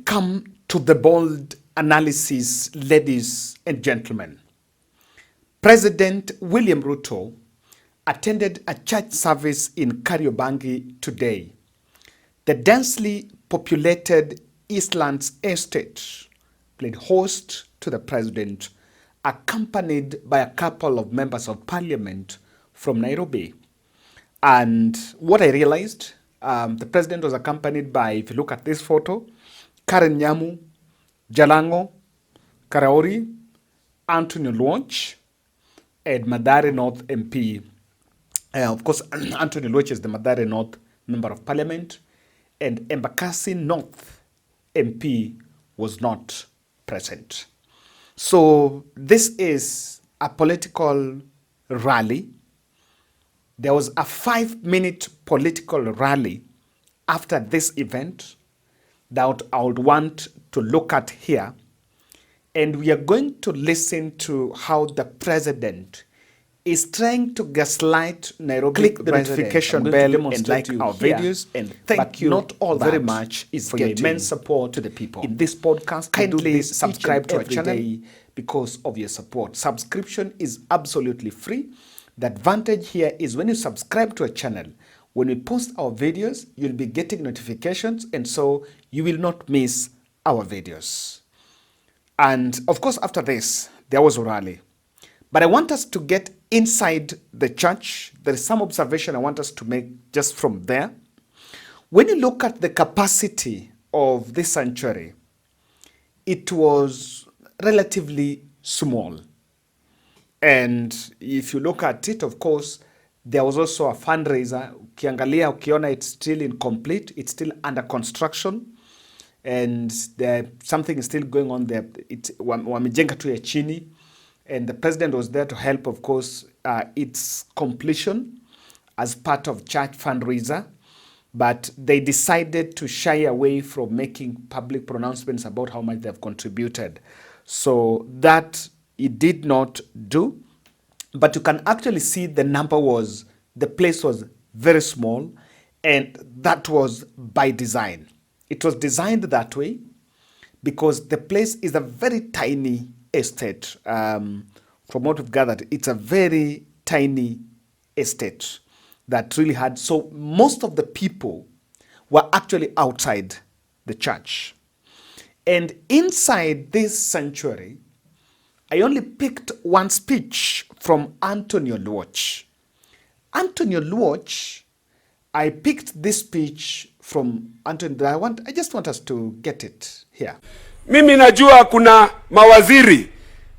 Welcome to the bold analysis, ladies and gentlemen. President William Ruto attended a church service in Kariobangi today. The densely populated Eastlands estate played host to the president, accompanied by a couple of members of parliament from Nairobi. And what I realized, the president was accompanied by, if you look at this photo, Karen Nyamu, Jalango, Karaori, Anthony Luoch, and Mathare North MP. Of course, Anthony Luoch is the Mathare North Member of Parliament, and Embakasi North MP was not present. So this is a political rally. There was a 5-minute political rally after this event that I would want to look at here. And we are going to listen to how the president is trying to gaslight Nairobi. Click the notification bell and like our videos. And thank you not all very much for your immense support to the people in this podcast. Kindly subscribe to our channel because of your support. Subscription is absolutely free. The advantage here is when you subscribe to a channel, when we post our videos, you'll be getting notifications, and so you will not miss our videos. And of course, after this, there was a rally. But I want us to get inside the church. There is some observation I want us to make just from there. When you look at the capacity of this sanctuary, it was relatively small. And if you look at it, of course, there was also a fundraiser. Ukiangalia, ukiona, it's still incomplete. It's still under construction. And something is still going on there. Wamejenga tu ya chini. And the president was there to help, of course, its completion as part of church fundraiser. But they decided to shy away from making public pronouncements about how much they've contributed. So that it did not do. But you can actually see the place was very small, and that was by design. It was designed that way because the place is a very tiny estate. From what we've gathered, it's a very tiny estate that really had, so most of the people were actually outside the church. And inside this sanctuary, I only picked one speech from Anthony Luoch. Anthony Luoch, I picked this speech from Anthony. I just want us to get it here. Mimi najua kuna mawaziri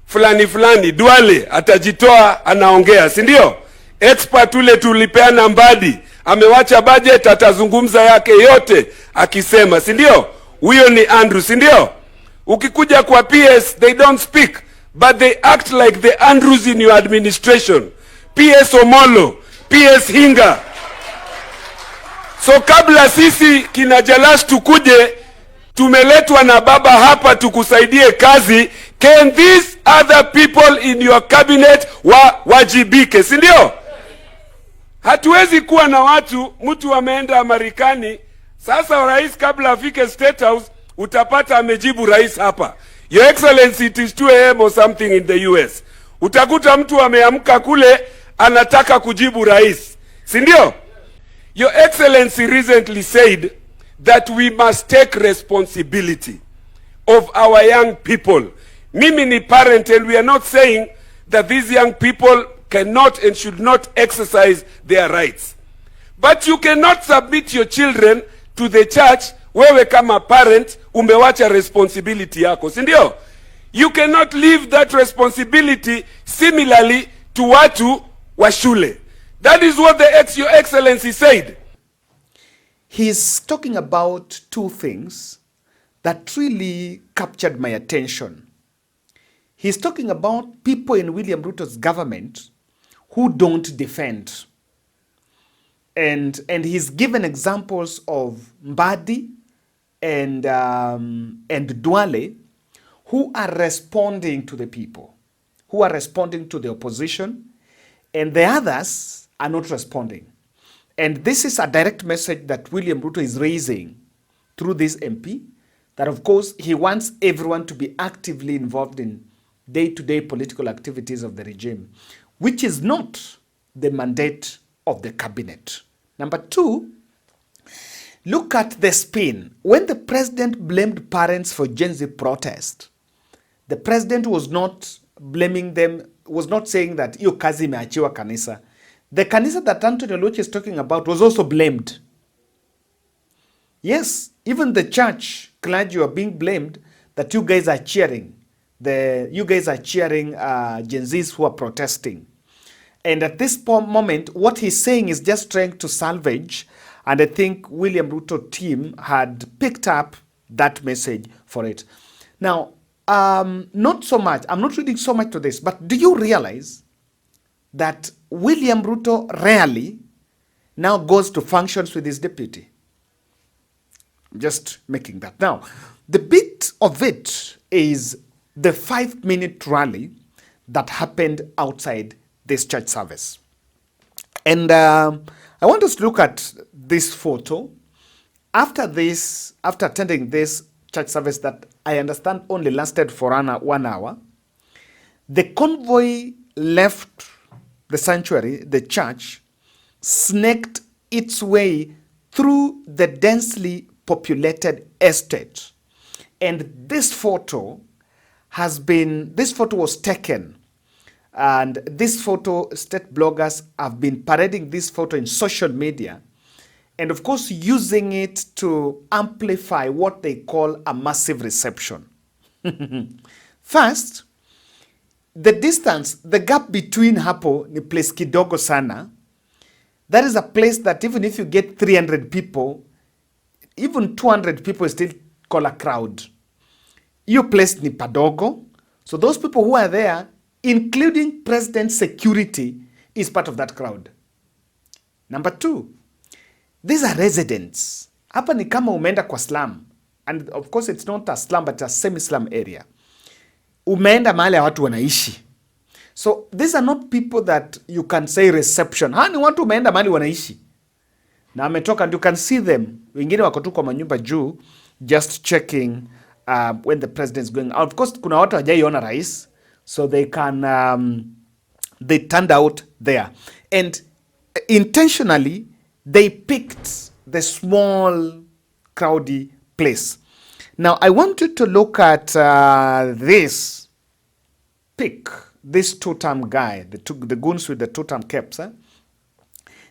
fulani Duale atajitoa anaongea, si ndio? Expert ule tulipeana Mbadi amewacha budget, atazungumza yake yote akisema, si ndio? Huyo ni Andrew, si ndio? Ukikuja kwa PS, they don't speak, but they act like the Andrews in your administration. PS Omolo, PS Hinga. So kabla sisi kina Jalash tukuje, tumeletwa na baba hapa tukusaidie kazi. Can these other people in your cabinet wajibike, si ndio? Hatuwezi kuwa na mtu ameenda Marekani, sasa rais kabla afike State House, utapata amejibu rais hapa. Your Excellency, it is 2 a.m. or something in the US. Utakuta mtu ameamka kule, anataka kujibu rais, si ndio? Your Excellency recently said that we must take responsibility of our young people. Mimi ni parent, and we are not saying that these young people cannot and should not exercise their rights. But you cannot submit your children to the church. Wewe kama parent umewacha responsibility yako, si ndio? You cannot leave that responsibility similarly to watu wa shule. That is what Your Excellency said. He's talking about two things that really captured my attention. He's talking about people in William Ruto's government who don't defend. And he's given examples of Mbadi and Duale, who are responding to the people, who are responding to the opposition, and the others are not responding. And this is a direct message that William Ruto is raising through this MP, that of course he wants everyone to be actively involved in day-to-day political activities of the regime, which is not the mandate of the cabinet. Number two, look at the spin. When the president blamed parents for Gen Z protest, the president was not blaming them, was not saying that hiyo kazi imeachiwa kanisa. The kanisa that Anthony Oluoch is talking about was also blamed. Yes, even the church clergy are being blamed that you guys are cheering. You guys are cheering Gen Zs who are protesting. And at this moment, what he's saying is just trying to salvage. And I think William Ruto team had picked up that message for it. Now, not so much, I'm not reading so much to this, but do you realize that William Ruto rarely now goes to functions with his deputy? I'm just making that. Now, the bit of it is the 5-minute rally that happened outside this church service. And I want us to look at this photo. After attending this church service that I understand only lasted for 1 hour, the convoy left the sanctuary, the church, snaked its way through the densely populated estate. And this photo was taken, and this photo, state bloggers have been parading this photo in social media, and of course using it to amplify what they call a massive reception. First, the distance, the gap between hapo ni place kidogo sana. That is a place that even if you get 300 people, even 200 people is still call a crowd. Your place ni padogo. So those people who are there, including president security, is part of that crowd. Number two, these are residents. Hapa ni kama umeenda kwa slum. And of course it's not a slum but a semi-slum area. Umeenda mahali ya watu wanaishi. So these are not people that you can say reception. Hawa ni watu umeenda mahali wanaishi. Na ametoka, and you can see them. Wengine wako tu kwa manyumba juu, just checking when the president is going. Of course kuna watu hawajaiona rais, so they turned out there. And intentionally, they picked the small, crowdy place. Now, I want you to look at this pick, this TUTAM guy, the goons with the TUTAM caps.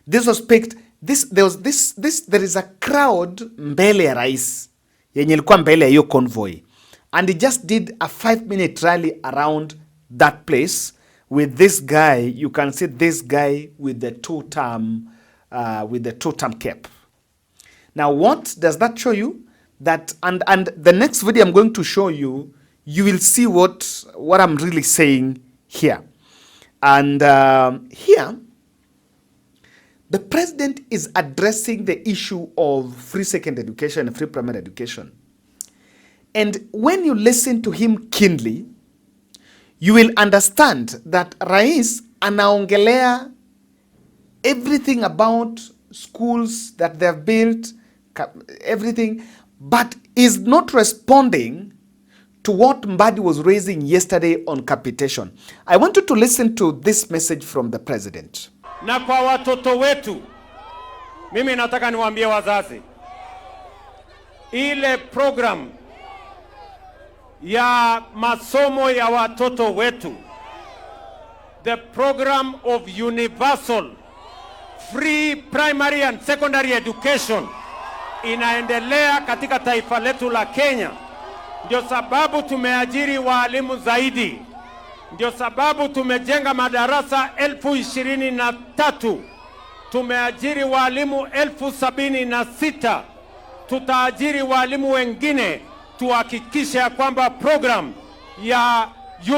This was picked. There is a crowd mbele ya rais, yenye ilikuwa mbele ya hiyo convoy. And he just did a 5-minute rally around that place with this guy. You can see this guy with the TUTAM cap. Now, what does that show you? That and the next video I'm going to show you, you will see what I'm really saying here. And here, the president is addressing the issue of free secondary education and free primary education. And when you listen to him keenly, you will understand that Rais anaongelea everything about schools that they have built, everything, but is not responding to what Mbadi was raising yesterday on capitation. I want you to listen to this message from the president. Na kwa watoto wetu, mimi nataka niwaambie wazazi, ile program ya masomo ya watoto wetu, the program of universal free primary and secondary education, inaendelea katika taifa letu la Kenya. Ndio sababu tumeajiri walimu zaidi. Ndio sababu tumejenga madarasa 23,000. Tumeajiri walimu 76,000. Tutaajiri walimu wengine, tuhakikishe ya kwamba program ya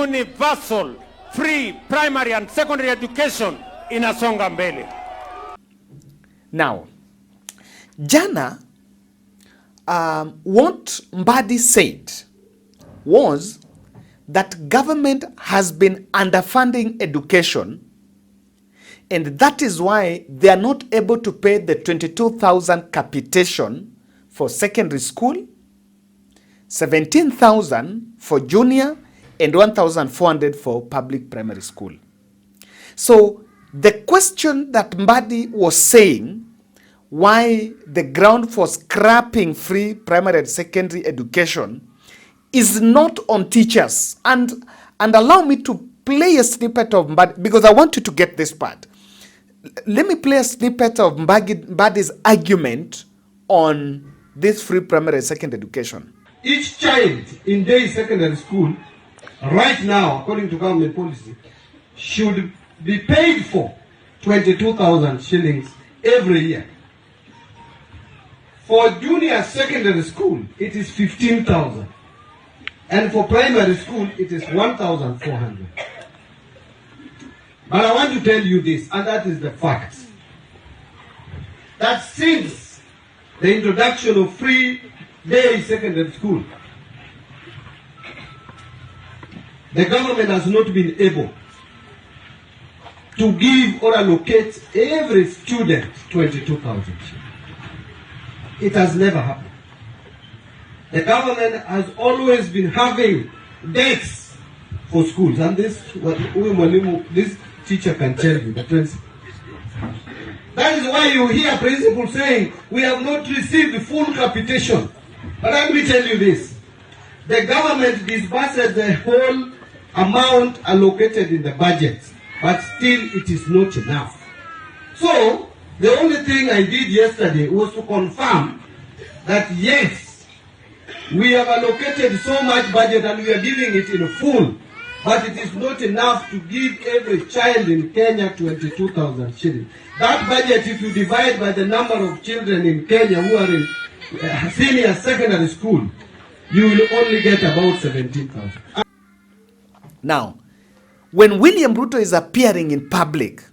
universal free primary and secondary education inasonga mbele. Now, jana, what Mbadi said was that government has been underfunding education, and that is why they are not able to pay the 22,000 capitation for secondary school, 17,000 for junior and 1,400 for public primary school. So the question that Mbadi was saying, why the ground for scrapping free primary and secondary education is not on teachers. And allow me to play a snippet of Mbadi, because I want you to get this part. Let me play a snippet of Mbadi's argument on this free primary and secondary education. Each child in day secondary school, right now, according to government policy, should be paid for 22,000 shillings every year. For junior secondary school, it is 15,000. And for primary school, it is 1,400. But I want to tell you this, and that is the fact, that since the introduction of free day secondary school, the government has not been able to give or allocate every student 22,000. It has never happened. The government has always been having debts for schools, and this teacher can tell you, the principal. That is why you hear principals saying, we have not received full capitation. But let me tell you this, the government disburses the whole amount allocated in the budget, but still it is not enough. So, the only thing I did yesterday was to confirm that yes, we have allocated so much budget and we are giving it in full, but it is not enough to give every child in Kenya 22,000 shillings. That budget, if you divide by the number of children in Kenya who are in senior secondary school, you will only get about 17,000. Now, when William Ruto is appearing in public,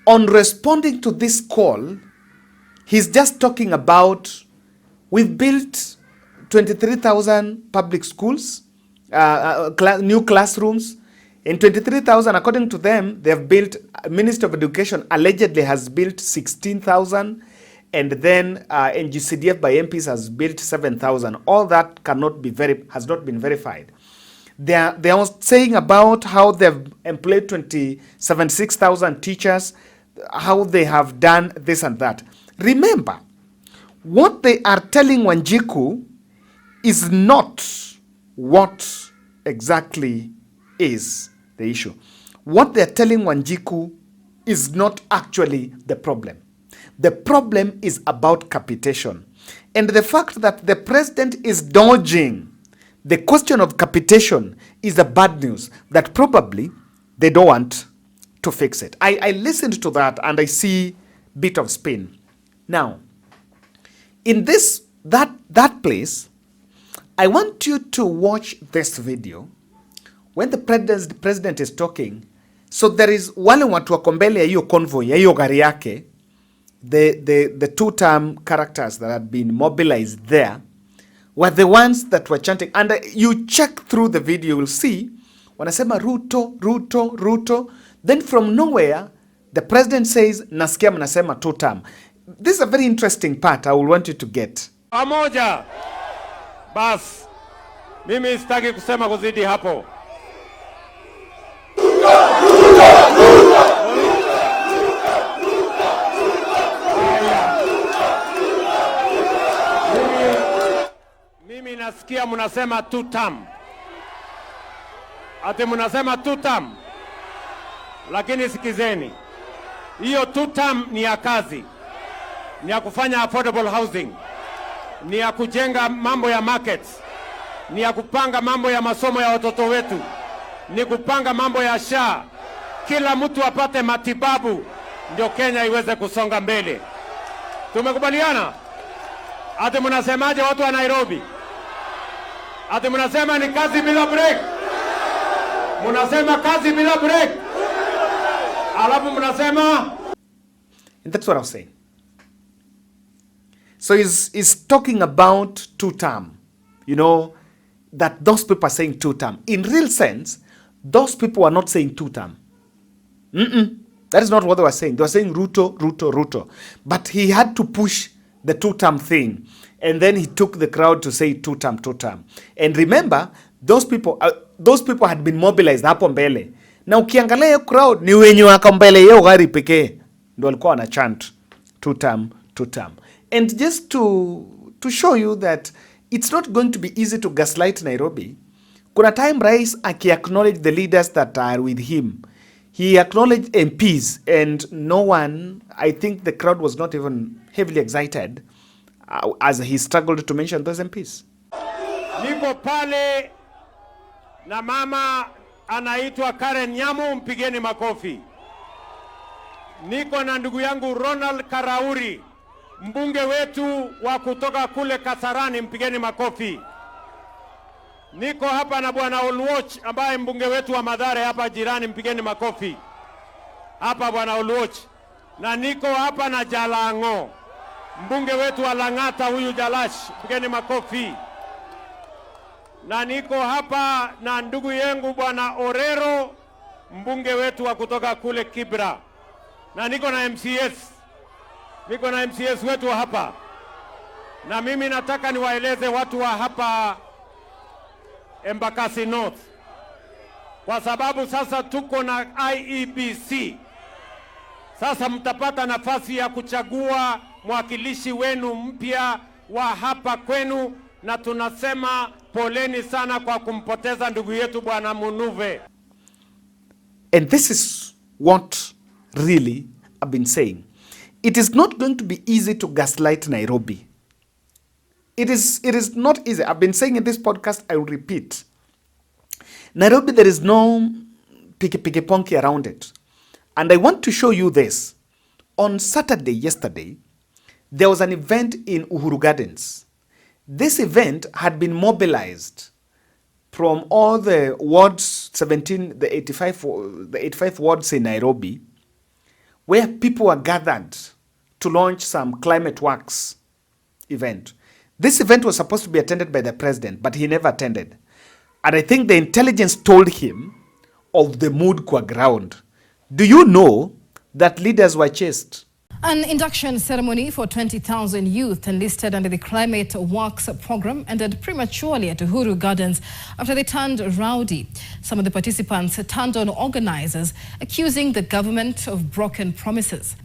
on responding to this call, he's just talking about, we've built 23,000 public schools, new classrooms. In 23,000, according to them, they have built, Ministry of Education allegedly has built 16,000, and then NGCDF by MPs has built 7,000. All that has not been verified. They are saying about how they've employed 76,000 teachers, how they have done this and that. Remember, what they are telling Wanjiku is not what exactly is the issue. What they're telling Wanjiku is not actually the problem. The problem is about capitation. And the fact that the president is dodging the question of capitation is a bad news that probably they don't want to fix it. I listened to that and I see a bit of spin. Now, in that place, I want you to watch this video when the president is talking. So there is wale watu wako mbele ya hiyo convoy ya hiyo gari yake, the two-term characters that had been mobilized there were the ones that were chanting. And you check through the video, you will see wanasema Ruto, Ruto, Ruto. Then from nowhere, the president says, nasikia mnasema TUTAM. This is a very interesting part I will want you to get. Pamoja. Bas. Mimi sitaki kusema kuzidi hapo. Mimi nasikia mnasema TUTAM. Ati mnasema TUTAM. Lakini sikizeni. Hiyo TUTAM ni ya kazi. Ni ya kufanya affordable housing. Ni ya kujenga mambo ya markets. Ni ya kupanga mambo ya masomo ya watoto wetu. Ni kupanga mambo ya SHA. Kila mtu apate matibabu ndio Kenya iweze kusonga mbele. Tumekubaliana? Ati mnasemaje watu wa Nairobi? Ati mnasema ni kazi bila break. Mnasema kazi bila break. Alafu mnasema. And that's what I was saying. So he's talking about TUTAM. You know, that those people are saying TUTAM. In real sense, those people are not saying TUTAM. That is not what they were saying. They were saying Ruto, Ruto, Ruto. But he had to push the TUTAM thing And then he took the crowd to say tutam, tutam. And remember, those people had been mobilized hapo mbele. Na ukiangalia hiyo crowd ni wenye wako mbele hiyo gari pekee ndio walikuwa wana chant tutam, tutam. And just to show you that it's not going to be easy to gaslight Nairobi. Kuna time rais aki-acknowledge the leaders that are with him. He acknowledged MPs and no one, I think the crowd was not even heavily excited as he struggled to mention those MPs. Niko pale na mama anaitwa Karen Nyamu, mpigeni makofi. Niko na ndugu yangu Ronald Karauri, mbunge wetu wa kutoka kule Kasarani, mpigeni makofi. Niko hapa na bwana Oluoch ambaye mbunge wetu wa Mathare hapa jirani, mpigeni makofi. Hapa bwana Oluoch. Na niko hapa na Jalango, mbunge wetu wa Lang'ata, huyu Jalash, mpigeni makofi. Na niko hapa na ndugu yangu bwana Orero, mbunge wetu wa kutoka kule Kibra. Na niko na MCS. Niko na MCS wetu wa hapa. Na mimi nataka niwaeleze watu wa hapa Embakasi North, kwa sababu sasa tuko na IEBC. Sasa mtapata nafasi ya kuchagua mwakilishi wenu mpya wa hapa kwenu, na tunasema poleni sana kwa kumpoteza ndugu yetu bwana Munuve. And this is what really I've been saying. It is not going to be easy to gaslight Nairobi. It is not easy. I've been saying in this podcast, I will repeat. Nairobi, there is no picky-ponky around it. And I want to show you this. On Saturday, yesterday, there was an event in Uhuru Gardens. This event had been mobilized from all the wards, 17, the 85 wards in Nairobi, where people were gathered to launch some climate works event. This event was supposed to be attended by the president, but he never attended. And I think the intelligence told him of the mood kwa ground. Do you know that leaders were chased? An induction ceremony for 20,000 youth enlisted under the Climate Works program ended prematurely at Uhuru Gardens after they turned rowdy. Some of the participants turned on organizers, accusing the government of broken promises.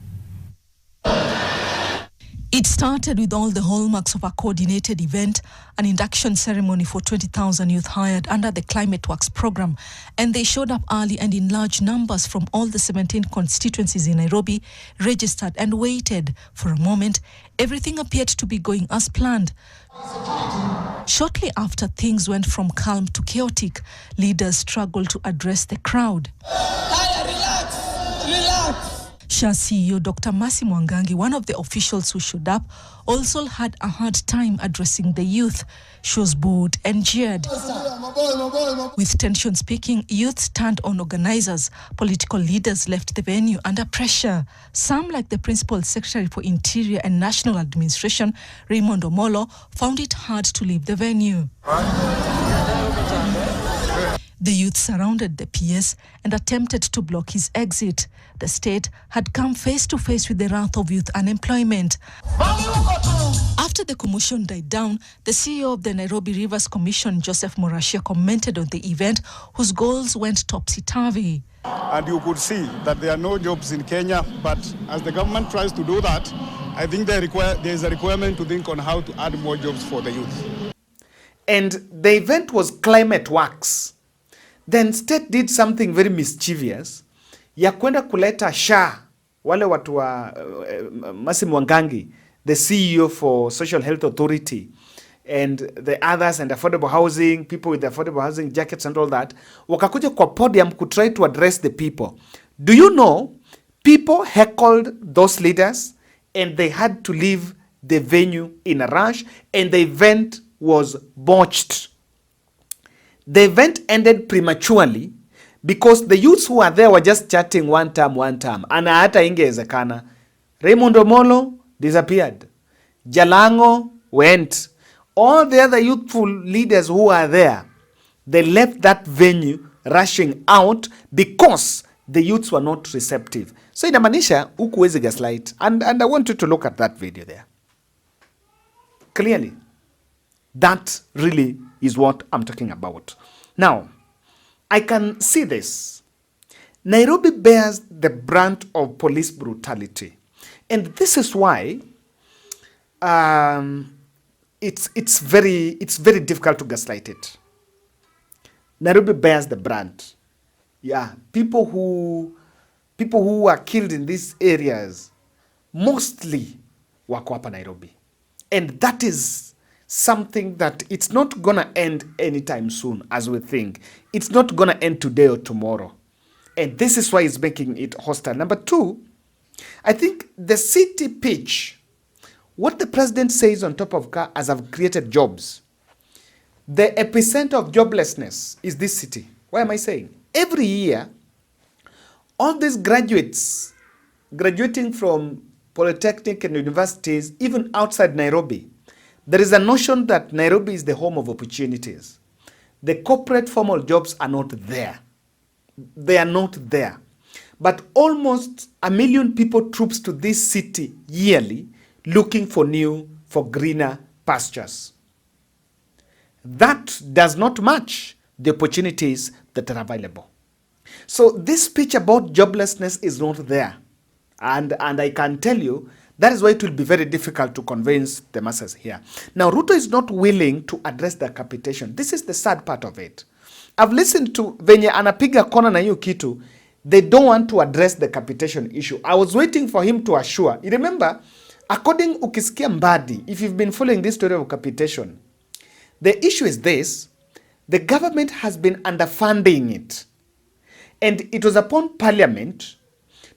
It started with all the hallmarks of a coordinated event, an induction ceremony for 20,000 youth hired under the Climate Works program, and they showed up early and in large numbers from all the 17 constituencies in Nairobi, registered and waited. For a moment, everything appeared to be going as planned. Shortly after, things went from calm to chaotic. Leaders struggled to address the crowd. Relax. SHA CEO Dr. Mercy Mwangangi, one of the officials who showed up, also had a hard time addressing the youth. She was booed and jeered. With tension speaking, youths turned on organizers. Political leaders left the venue under pressure. Some, like the Principal Secretary for Interior and National Administration, Raymond Omolo, found it hard to leave the venue. The youth surrounded the PS and attempted to block his exit. The state had come face to face with the wrath of youth unemployment. After the commotion died down, the CEO of the Nairobi Rivers Commission, Joseph Morashia, commented on the event, whose goals went topsy-turvy. And you could see that there are no jobs in Kenya, but as the government tries to do that, I think there is a requirement to think on how to add more jobs for the youth. And the event was Climate Works. Then state did something very mischievous ya kwenda kuleta SHA, wale watu wa Mercy Mwangangi, the CEO for Social Health Authority, and the others, and affordable housing, people with the affordable housing jackets and all that, wakakuja kwa podium to try to address the people. Do you know, people heckled those leaders and they had to leave the venue in a rush, and the event was botched. The event ended prematurely because the youths who were there were just chatting one term. Ana hata ingewezekana. Raymond Omolo disappeared. Jalango went. All the other youthful leaders who were there, they left that venue rushing out because the youths were not receptive. So inamaanisha hukuwezi gaslight. And I want you to look at that video there. clearly. That really is what I'm talking about. Now, I can see this. Nairobi bears the brunt of police brutality. And this is why it's very difficult to gaslight it. Nairobi bears the brunt. Yeah, people who are killed in these areas mostly wako hapa Nairobi. And that is something that it's not gonna end anytime soon, as we think. It's not gonna end today or tomorrow. And this is why it's making it hostile. Number two, I think the city pitch, what the president says on top of car as I've created jobs. The epicenter of joblessness is this city. Why am I saying? Every year, all these graduates graduating from polytechnic and universities, even outside Nairobi, there is a notion that Nairobi is the home of opportunities. The corporate formal jobs are not there. They are not there. But almost 1 million people troops to this city yearly looking for greener pastures. That does not match the opportunities that are available. So this speech about joblessness is not there. And I can tell you, that is why it will be very difficult to convince the masses here. Now, Ruto is not willing to address the capitation. This is the sad part of it. I've listened to venye anapiga kona na hiyo kitu. They don't want to address the capitation issue. I was waiting for him to assure. You remember, according ukisikia Mbadi, if you've been following this story of capitation, the issue is this: the government has been underfunding it. And it was upon parliament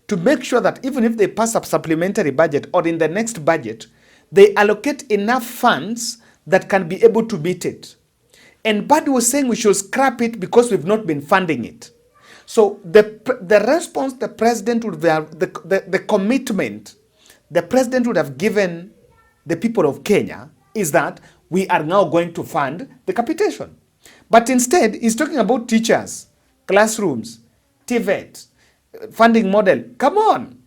to make sure that even if they pass a supplementary budget or in the next budget, they allocate enough funds that can be able to meet it. And Mbadi was saying we should scrap it because we've not been funding it. So the response the president would have, the commitment the president would have given the people of Kenya is that we are now going to fund the capitation. But instead, he's talking about teachers, classrooms, TVET, funding model. Come on.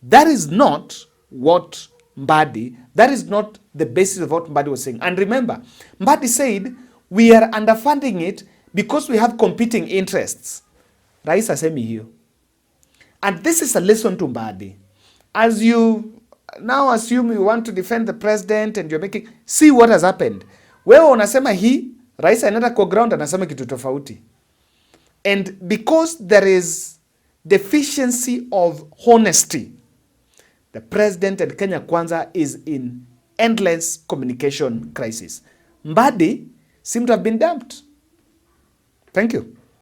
That is not what Mbadi, that is not the basis of what Mbadi was saying. And remember, Mbadi said, we are underfunding it because we have competing interests. Rais asemi hiyo. And this is a lesson to Mbadi. As you now assume you want to defend the president and you're making, see what has happened. Wewe unasema hii, Rais anaenda kwa ground anasema kitu tofauti. And because there is deficiency of honesty, the president and Kenya Kwanza is in endless communication crisis. Mbadi seemed to have been dumped. Thank you.